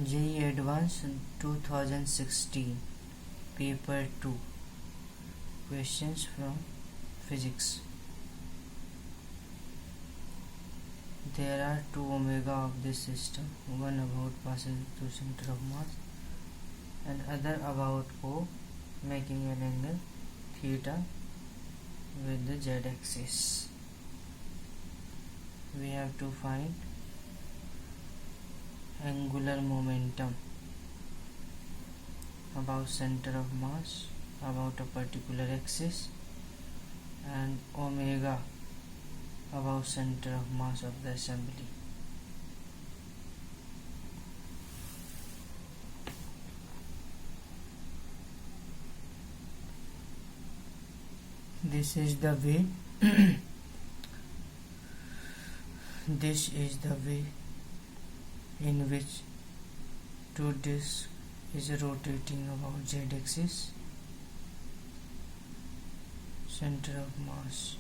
JEE Advanced 2016 Paper 2 Questions from Physics. There are two omega of this system, one about passing through center of mass and other about O, making an angle theta with the z-axis. We have to find angular momentum about center of mass about a particular axis and omega about center of mass of the assembly. This is the way this is the way in which two disks is rotating about z-axis, center of mass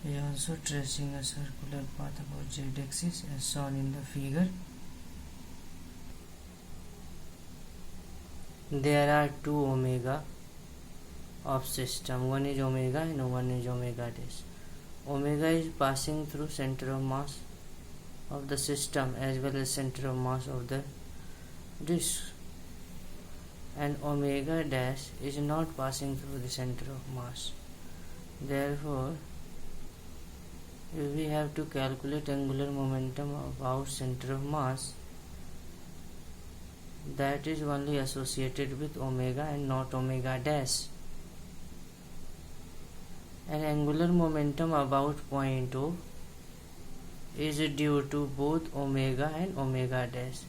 is also tracing a circular path about z-axis as shown in the figure. There are two omega of system, one is omega and one is omega dash. Omega is passing through center of mass of the system as well as center of mass of the disk, and omega dash is not passing through the center of mass. Therefore, if we have to calculate angular momentum about center of mass, that is only associated with omega and not omega dash. And angular momentum about point O is due to both omega and omega dash.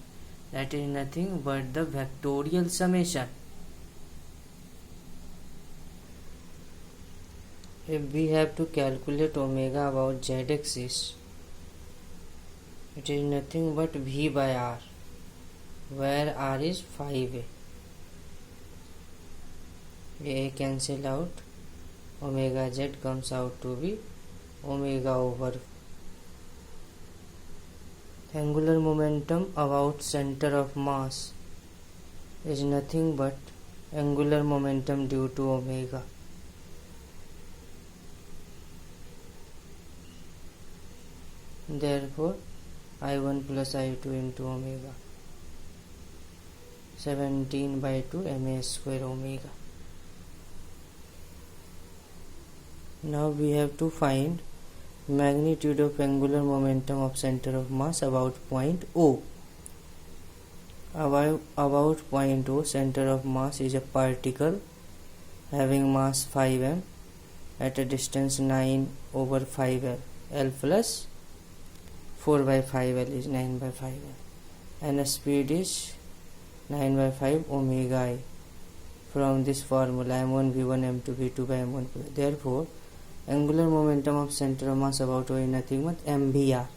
That is nothing but the vectorial summation. If we have to calculate omega about z-axis, it is nothing but V by R, where R is 5A. A cancel out, omega z comes out to be omega over. Angular momentum about center of mass is nothing but angular momentum due to omega. Therefore, I1 plus I2 into omega, 17 by 2 ma square omega. Now we have to find magnitude of angular momentum of center of mass about point O. About point O, center of mass is a particle having mass 5m at a distance 9 over 5l. L plus 4 by 5l is 9 by 5l, and the speed is 9 by 5 omega I. From this formula, m1 v1 m2 v2 by m1. Therefore, angular momentum of center of mass about O is nothing but mvr.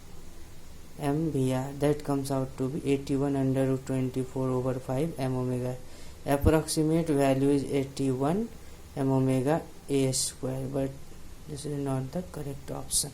That comes out to be 81 under root 24 over 5 m omega. Approximate value is 81 m omega a square, but this is not the correct option.